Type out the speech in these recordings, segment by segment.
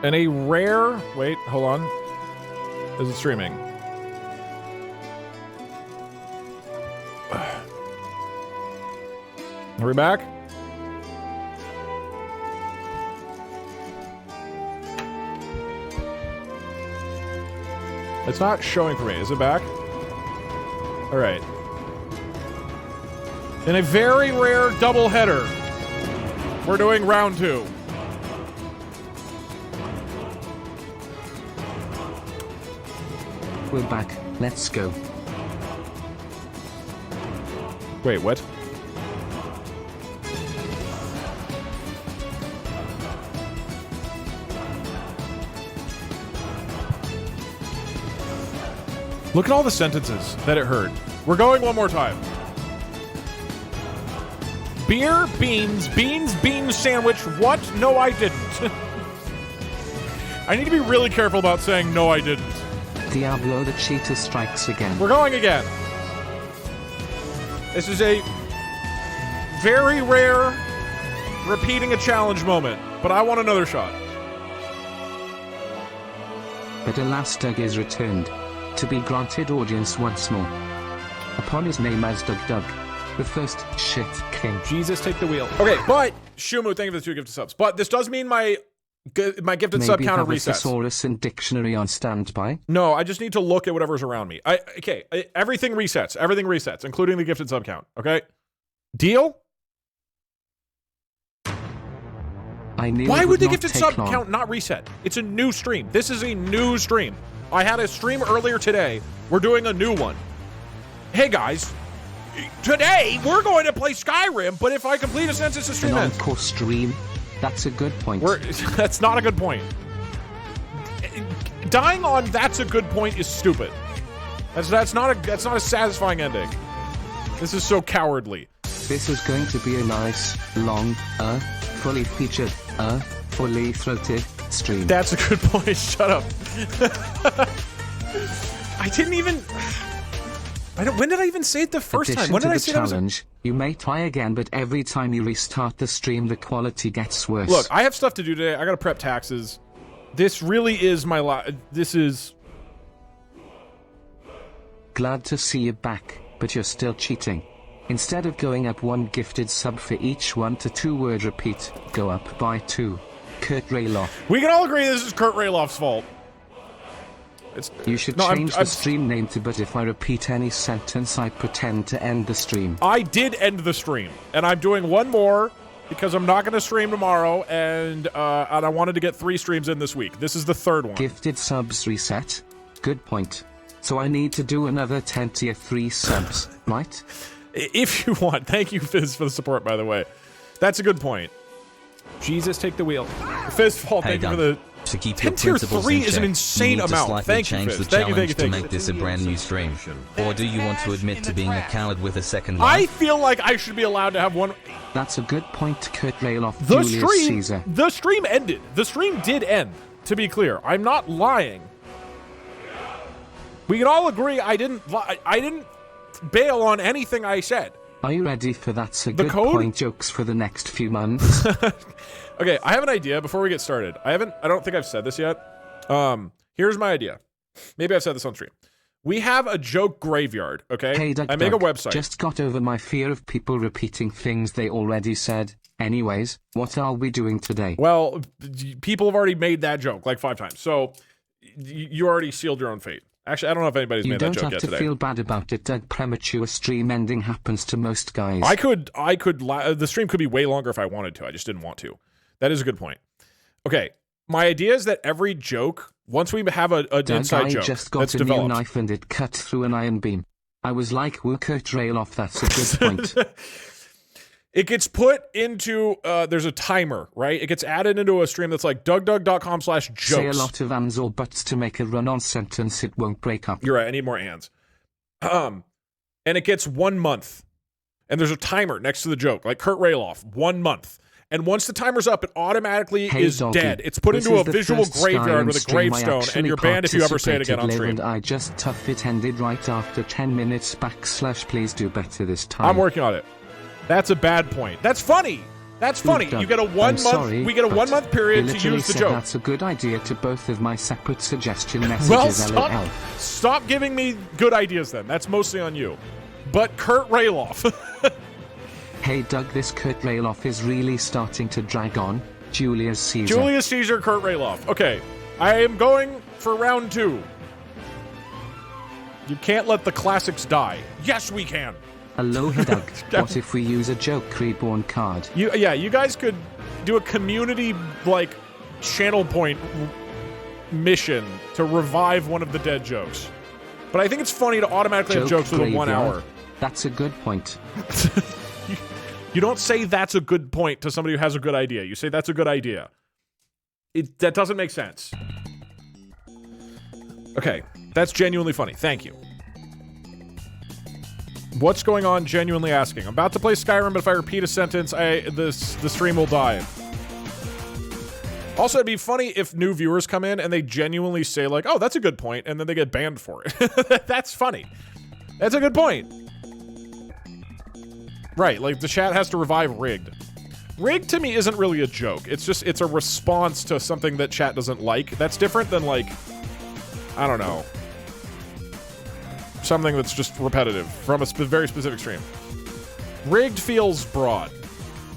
And a rare... Wait, hold on. Is it streaming? Are we back? It's not showing for me. Is it back? Alright. In a very rare doubleheader, we're doing round 2. We're back. Let's go. Wait, what? Look at all the sentences that it heard. We're going one more time. Beer, beans, beans sandwich. What? No, I didn't. I need to be really careful about saying no, I didn't. Diablo the cheater strikes again. We're going again. This is a very rare repeating a challenge moment, but I want another shot. But alas, Doug is returned, to be granted audience once more. Upon his name as Doug, the first shit king. Jesus, take the wheel. Okay, but Shumu, thank you for the 2 gifted subs. But this does mean my gifted sub counter resets. Maybe thesaurus and dictionary on standby? No, I just need to look at whatever's around me. Everything resets. Everything resets, including the gifted sub count. Okay? Deal? Why would the gifted sub count not reset? It's a new stream. This is a new stream. I had a stream earlier today. We're doing a new one. Hey, guys. Today, we're going to play Skyrim, but if I complete a census, the stream ends. An encore stream? That's a good point. That's not a good point. Dying on "that's a good point" is stupid. That's not a satisfying ending. This is so cowardly. This is going to be a nice, long, fully featured, fully throated stream. That's a good point. Shut up. I didn't even. When did I even say it the first time? When did I say that? Challenge, you may try again, but every time you restart the stream, the quality gets worse. Look, I have stuff to do today. I gotta prep taxes. This really is my this is... Glad to see you back, but you're still cheating. Instead of going up 1 gifted sub for each 1 to 2 word repeat, go up by 2. Kurt Rayloff. We can all agree this is Kurt Rayloff's fault. You should change the stream name to "But if I repeat any sentence, I pretend to end the stream." I did end the stream, and I'm doing one more because I'm not going to stream tomorrow, and I wanted to get 3 streams in this week. This is the 3rd one. Gifted subs reset? Good point. So I need to do another 10 tier 3 subs, right? If you want. Thank you, Fizz, for the support, by the way. That's a good point. Jesus, take the wheel. Fizz, Paul, thank you for the... To keep 10 tier 3 is an insane amount. Thank you, Fizz. Thank you. To make this a brand new stream. Or do you want to admit to being a coward with a second I life? feel like I should be allowed to have one... That's a good point, Kurt Rayloff. The stream ended. The stream did end, to be clear. I'm not lying. We can all agree I didn't bail on anything I said. Are you ready for "That's a good point" jokes for the next few months? Okay, I have an idea before we get started. I don't think I've said this yet. Here's my idea. Maybe I've said this on stream. We have a joke graveyard, okay? Hey, Doug, I make a website. Just got over my fear of people repeating things they already said. Anyways, what are we doing today? Well, people have already made that joke like 5 times. So you already sealed your own fate. Actually, I don't know if anybody's made that joke yet today. You don't have to feel bad about it, Doug. Premature stream ending happens to most guys. The stream could be way longer if I wanted to. I just didn't want to. That is a good point. Okay, my idea is that every joke, once we have an inside joke, I just got a new knife and it cut through an iron beam. I was like, "Woo, Kurt Rayloff, that's a good point." It gets put into, there's a timer, right? It gets added into a stream that's like DougDoug.com/jokes. Say a lot of ands or buts to make a run-on sentence, it won't break up. You're right, I need more ands. And it gets 1 month. And there's a timer next to the joke, like Kurt Rayloff, 1 month. And once the timer's up, it automatically is dead. It's put into a visual graveyard with a gravestone, and you're banned if you ever say it again on stream. And I just tough it ended right after 10 minutes / please do better this time. I'm working on it. That's a bad point. That's funny. That's funny. Doug, You get a I'm 1 month. sorry, We get a 1 month period you to literally use the said joke. That's a good idea to both of my separate suggestion messages. Well, LOL. stop giving me good ideas then. That's mostly on you. But Kurt Rayloff. Hey Doug, this Kurt Rayloff is really starting to drag on. Julius Caesar. Julius Caesar, Kurt Rayloff. Okay, I am going for round 2. You can't let the classics die. Yes, we can. Aloha Doug. What if we use a joke reborn card? You guys could do a community, like, channel point mission to revive one of the dead jokes. But I think it's funny to automatically have jokes with a 1 hour. That's a good point. You don't say that's a good point to somebody who has a good idea. You say that's a good idea. That doesn't make sense. Okay, that's genuinely funny. Thank you. What's going on? Genuinely asking. I'm about to play Skyrim, but if I repeat a sentence, the stream will die. Also, it'd be funny if new viewers come in and they genuinely say like, "Oh, that's a good point," and then they get banned for it. That's funny. That's a good point. Right, like the chat has to revive rigged. Rigged to me isn't really a joke. It's a response to something that chat doesn't like. That's different than like, I don't know, something that's just repetitive from a very specific stream. Rigged feels broad.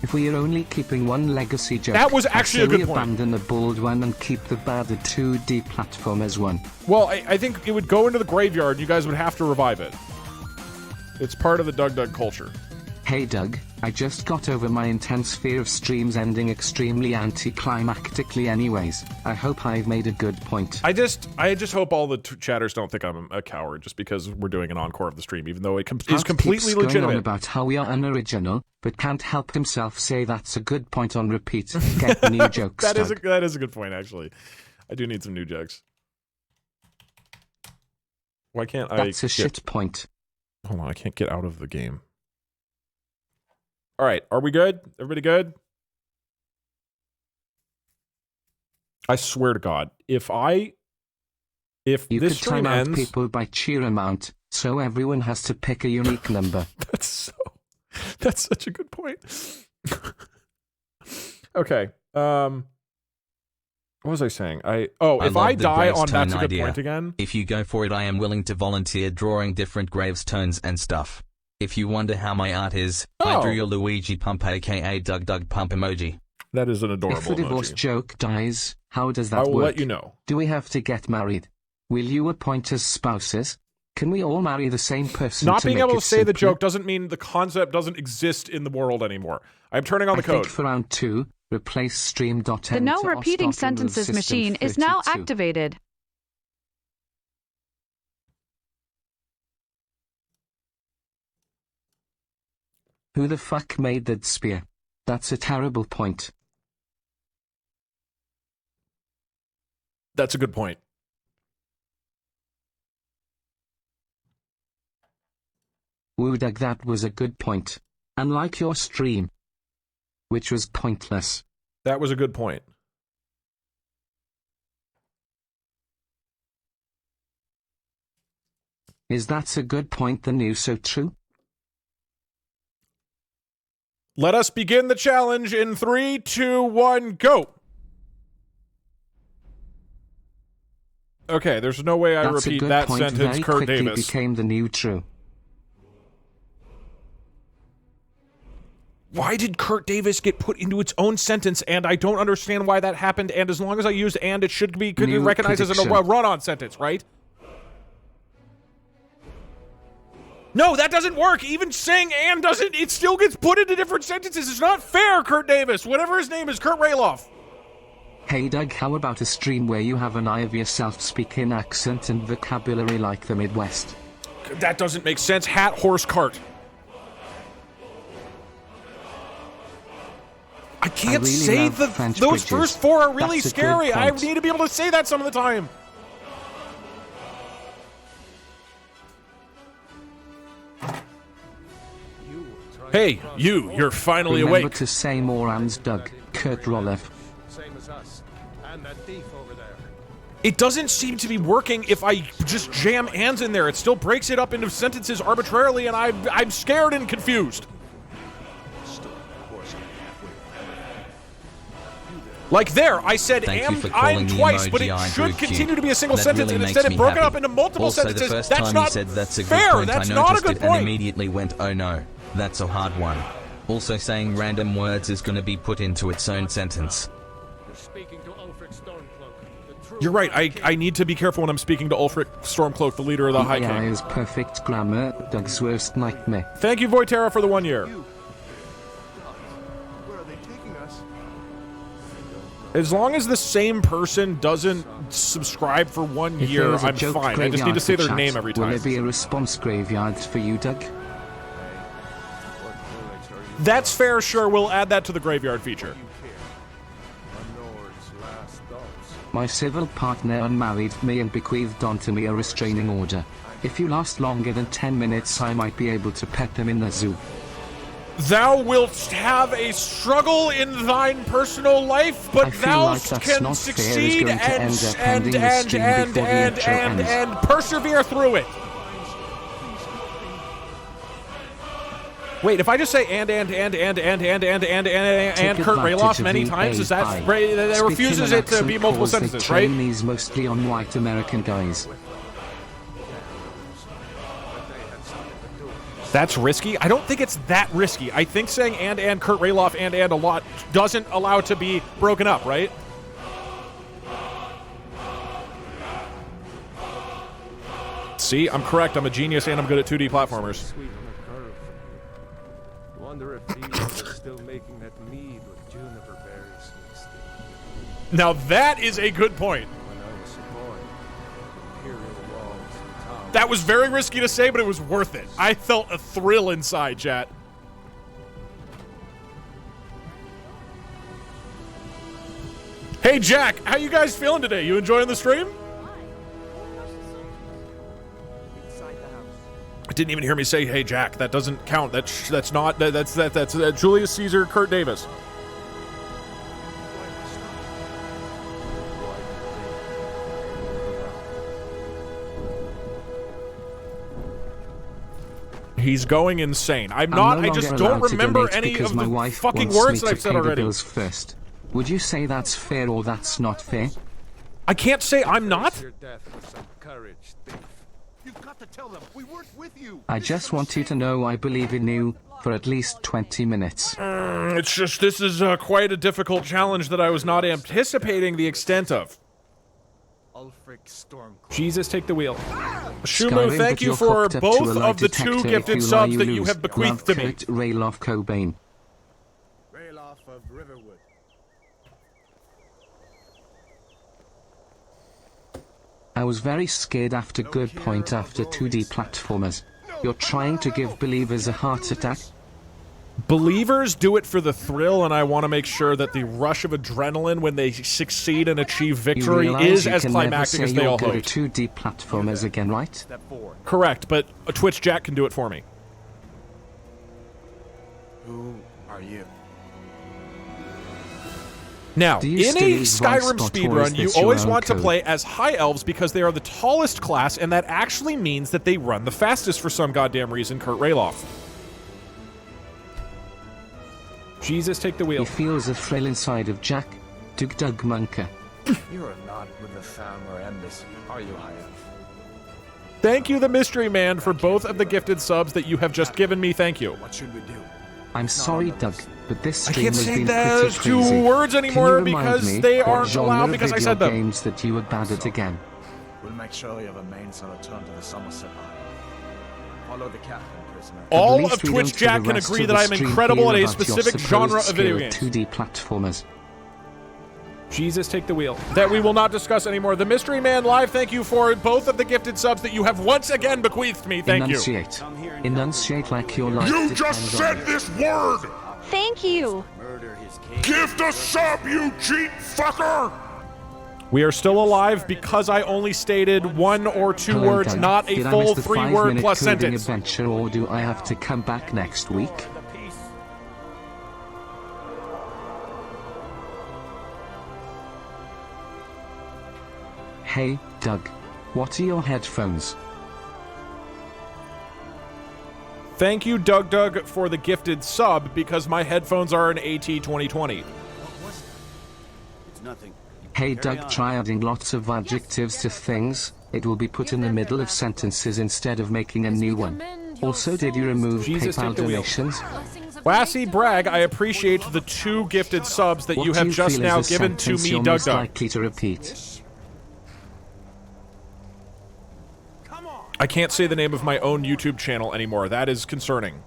If we are only keeping one legacy joke, that was actually a good point. Abandon the bold one and keep the bad 2D platform as one. Well, I think it would go into the graveyard and you guys would have to revive it. It's part of the Doug culture. Hey Doug, I just got over my intense fear of streams ending extremely anticlimactically anyways. I hope I've made a good point. I just hope all the chatters don't think I'm a coward just because we're doing an encore of the stream, even though it is completely legitimate. Going on about how we are unoriginal, but can't help himself say that's a good point on repeat. Get the new jokes. That is a good point, actually. I do need some new jokes. Why can't I? That's a shit point. Hold on, I can't get out of the game. All right, are we good? Everybody good? I swear to God, if you this could stream time out ends, people by cheer amount, so everyone has to pick a unique number. That's such a good point. Okay. What was I saying? If I die on that's a good point again. If you go for it, I am willing to volunteer drawing different gravestones and stuff. If you wonder how my art is, I drew your Luigi Pump aka Doug Pump emoji. That is an adorable emoji. If the divorce joke dies, how does that work? I will let you know. Do we have to get married? Will you appoint as spouses? Can we all marry the same person? Not being able to say the joke doesn't mean the concept doesn't exist in the world anymore. I'm turning on the code. For round 2, replace stream.m. The no repeating sentences machine is now activated. Who the fuck made that spear? That's a terrible point. That's a good point. Woo Doug, that was a good point. Unlike your stream, which was pointless. That was a good point. Is that a good point? The news so true? Let us begin the challenge in 3, 2, 1, go. Okay, there's no way I repeat that sentence, Kurt Davis. Became the new true. Why did Kurt Davis get put into its own sentence, and I don't understand why that happened, and as long as I used and, it should be recognized as a run-on sentence, right? No, that doesn't work. Even saying and doesn't, it still gets put into different sentences. It's not fair, Kurt Davis. Whatever his name is, Kurt Rayloff. Hey Doug, how about a stream where you have an eye of yourself speaking accent and vocabulary like the Midwest? That doesn't make sense. Hat, horse, cart. I can't say those first 4 are really scary. I need to be able to say that some of the time. Hey, you're finally awake. Remember to say more ands, Doug. Kurt Roloff. Same as us. And that thief over there. It doesn't seem to be working if I just jam ands in there. It still breaks it up into sentences arbitrarily, and I'm scared and confused. Like there, I said Thank you for I'm calling the twice, but it emoji should IBQ. continue to be a single That sentence, really and makes instead it me broke it happy. up into multiple Also, sentences. the first That's time not you said that's a good fair. point, That's I not a noticed good it and point. immediately went, oh no, that's a hard one. Also saying random words is gonna be put into its own sentence. You're speaking to Ulfric Stormcloak, the true You're right. High King. I need to be careful when I'm speaking to Ulfric Stormcloak, the leader of the High AI King. is perfect grammar, Doug's worst nightmare. Thank you, Voitera, for the 1 year. Where are they taking us? As long as the same person doesn't subscribe for 1 If year, there is a I'm joke fine. I just need to graveyard say for their chat, name every Will time. there be a response graveyard for you, Doug? What village are you That's fair, sure. We'll add that to the graveyard feature. You care. Nord's last dogs. My civil partner unmarried me and bequeathed onto me a restraining order. If you last longer than 10 minutes, I might be able to pet them in the zoo. Thou wilt have a struggle in thine personal life, but I feel thou like that's can not fair is succeed going to end up ending the stream before the intro ends. and persevere through it. Wait, if I just say and Kurt Raloff many times, is that that refuses it to be multiple sentences, right? These mostly on white American guys. That's risky. I don't think it's that risky. I think saying and Kurt Raloff and a lot doesn't allow it to be broken up, right? See, I'm correct. I'm a genius and I'm good at 2D platformers. Sweet on the curve. Wonder if these are still making that mead with juniper berries mixed in. Now that is a good point. When I was a boy, imperial walls and towers. That was very risky to say, but it was worth it. I felt a thrill inside, chat. Hey Jack, how you guys feeling today? You enjoying the stream? I didn't even hear me say, "Hey Jack." That doesn't count. That's not. That's Julius Caesar, Kurt Davis. He's going insane. I'm not. I just don't remember any of the fucking words that I've said already. First. Would you say that's fair or that's not fair? I can't say I'm not. Your death with some courage, thief. You've got to tell them we worked with you. I just want you to know I believe in you for at least 20 minutes. It's just this is quite a difficult challenge that I was not anticipating the extent of. Ulfric Stormcloak. Jesus, take the wheel. Shumu, Skyrim, thank but you you're for hooked up to both a lie of the detector. 2 If gifted you lie, subs that you lose. have bequeathed Love, to me. Kurt Raloff Cobain. Raloff of Riverwood. I was very scared after good point after 2D platformers. You're trying to give believers a heart attack? Believers do it for the thrill, and I want to make sure that the rush of adrenaline when they succeed and achieve You victory realize is you as can climactic never as say they you're all good hope. at 2D platformers again, right? Step forward. Correct, but a Twitch Jack can do it for me. Who are you? Now, Do you in still a use voice Skyrim bot, or speedrun, is you this your always own want to code? play as High Elves because they are the tallest class, and that actually means that they run the fastest for some goddamn reason, Kurt Raloff. Jesus, take the wheel. He feels a thrill inside of Jack. Doug Munker. You are not with the Thalmor Embassy, are you, High Elf? Thank you, the Mystery Man, for both of the gifted subs that you have just given me. Thank you. What should we do? I'm sorry, Doug, but this I stream can't has say been those pretty 2 crazy. words Can you anymore remind because me they what aren't genre allowed because I video said them. games that you were bad at again? We'll make sure you have a mains on return to the Somerset Line. Follow the captain, prisoner. At All least of we Twitch don't for Jack the can rest agree of that the I'm stream incredible hear at a about your specific supposed genre of skill video at games. 2D platformers. Jesus, take the wheel. That we will not discuss anymore. The Mystery Man Live, thank you for both of the gifted subs that you have once again bequeathed me. Thank you. Enunciate. Enunciate like your life You depends just on said it. this word! Thank you. Gift a sub, you cheap fucker! We are still alive because I only stated 1 or 2 Hello, words, Doug. not a Did I full miss the 3-word 5-minute plus coding sentence. adventure, or do I have to come back next week? Hey, Doug. What are your headphones? Thank you, Doug, for the gifted sub because my headphones are an AT 2020. It's nothing. Hey Doug, try adding lots of adjectives to things. It will be put in the middle of sentences instead of making a new one. Also, did you remove PayPal donations? Wassy Bragg, I appreciate the 2 gifted subs that you have just now given to me, you're Doug most Doug. likely to repeat? I can't say the name of my own YouTube channel anymore. That is concerning.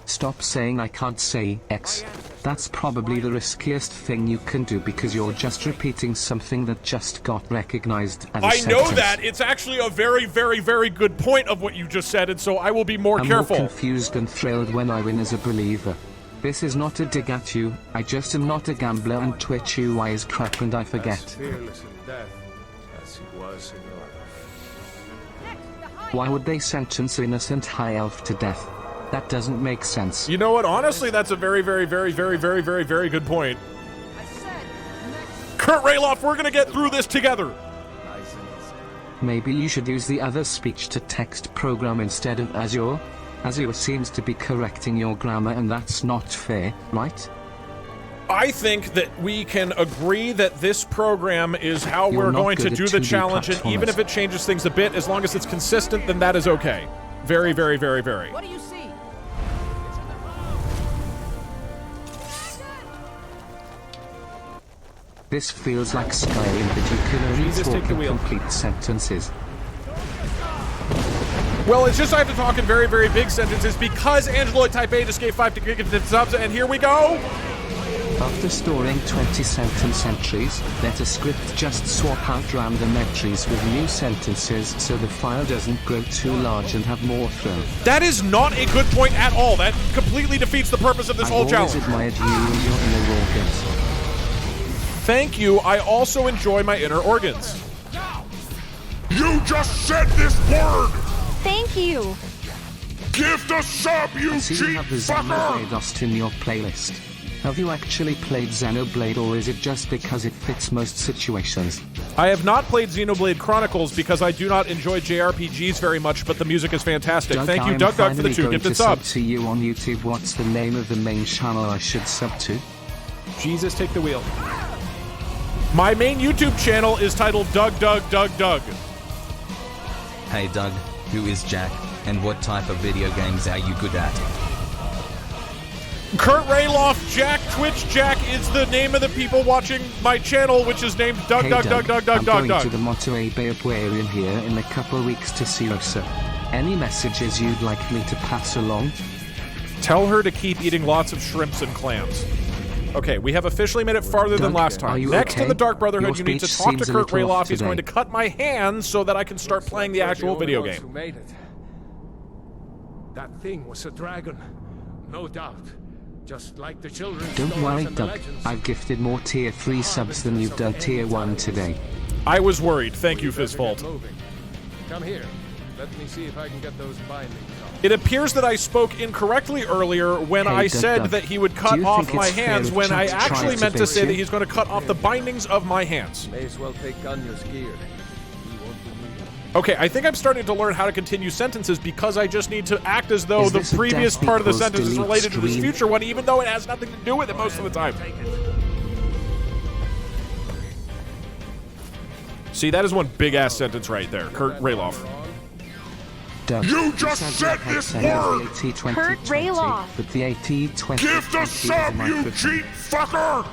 Stop saying I can't say X. That's probably the riskiest thing you can do because you're just repeating something that just got recognized as a I know sentence. that. It's actually a very, very, very good point of what you just said, and so I will be more careful. I'm more confused and thrilled when I win as a believer. This is not a dig at you. I just am not a gambler and Twitch UI is crap and I forget. Fearless in death, as he was in life. Why would they sentence an innocent high elf to death? That doesn't make sense. You know what? Honestly, that's a very, very, very, very, very, very, very good point. Kurt Rayloff, we're gonna get through this together. Maybe you should use the other speech-to-text program instead of Azure. Azure seems to be correcting your grammar and that's not fair, right? I think that we can agree that this program is how we're going to do the challenge, and even if it changes things a bit, as long as it's consistent, then that is okay. Very, very, very, very. What do you see? This feels like Skyrim, but you can only talk in complete sentences. Well, it's just I have to talk in very, very big sentences because Angeloid Type A just gave 5 gifted subs, and here we go! After storing 20 sentence entries, let a script just swap out random entries with new sentences so the file doesn't grow too large and have more throw. That is not a good point at all. That completely defeats the purpose of this whole challenge. I've always admired you and your inner organs. Thank you. I also enjoy my inner organs. You just said this word! Thank you. Gift a sub, you I see cheap you have the fucker! Xenoblade Lost in your playlist. Have you actually played Xenoblade or is it just because it fits most situations? I have not played Xenoblade Chronicles because I do not enjoy JRPGs very much, but the music is fantastic. Doug, Thank you, Doug Doug, for the 2 gifted subs. To you on YouTube. What's the name of the main channel I should sub to? Jesus, take the wheel. My main YouTube channel is titled Doug Doug Doug Doug. Hey Doug, who is Jack, and what type of video games are you good at? Kurt Rayloff, Jack, Twitch Jack is the name of the people watching my channel, which is named Doug Hey Doug Doug Doug Doug I'm Doug going Doug. to the Monterey Bay Aquarium here in a couple weeks to see Rosa. Any messages you'd like me to pass along? Tell her to keep eating lots of shrimps and clams. Okay, we have officially made it farther than last time. Next to the Dark Brotherhood, you need to talk to Kurt Rayloff. He's going to cut my hands so that I can start playing the actual video game. Who made it. That thing was a dragon, no doubt. Just like the children's Don't stories worry, and the Doug. legends. I've gifted more tier 3 subs than you've done tier 1 today. I was worried. Thank you, Fizzfault. Come here. Let me see if I can get those bindings off. It appears that I spoke incorrectly earlier when I said that he would cut off my hands when I actually meant to say that he's going to cut off the bindings of my hands. May as well take Ganya's gear. Okay, I think I'm starting to learn how to continue sentences because I just need to act as though the previous part of the sentence is related to this future one, even though it has nothing to do with it most of the time. See, that is one big-ass sentence right there. Kurt Rayloff. Doug, You just said this word! Kurt Rayloff. But the AT-20 Gift a sub, you cheap fucker!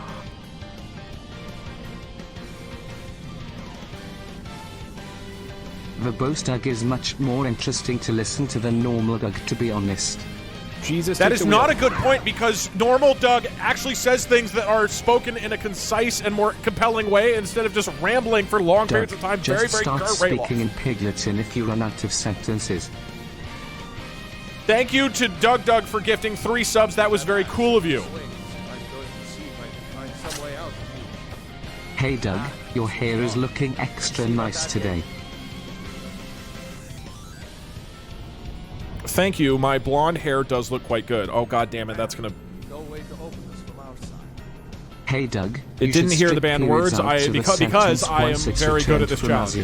Verbose Doug is much more interesting to listen to than normal Doug, to be honest. Jesus, that is not a good point because normal Doug actually says things that are spoken in a concise and more compelling way instead of just rambling for long periods of time. Just Very start Kurt speaking Rayloff. in Pigleton if you run out of sentences. Thank you to Doug Doug for gifting 3 subs. That was very cool of you. Hey Doug, your hair is looking extra nice today. Thank you. My blonde hair does look quite good. Oh, god damn it. That's gonna... Hey Doug, It didn't hear the banned words because I am very good at this challenge.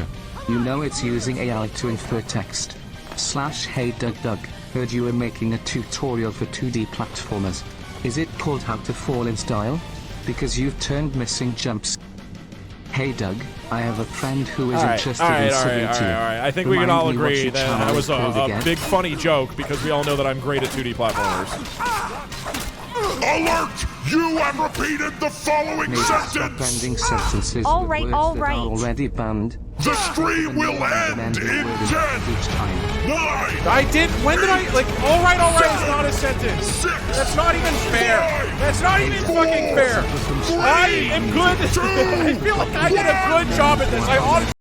You know it's using AI to infer text. /Hey Doug Doug, heard you were making a tutorial for 2D platformers. Is it called How to Fall in Style? because you've turned missing jumps. Hey Doug, I have a friend who is interested in Saluti. Alright. I think we can all agree that was a big funny joke because we all know that I'm great at 2D platformers. Alert! You have repeated the following sentence! Ending sentences All right. already banned. The stream will end in 10, 9. I did. When did I? Like, all right is not a sentence. 6. That's not even fair. That's not even fucking fair. I am good. I feel like I did a good job at this. I honestly.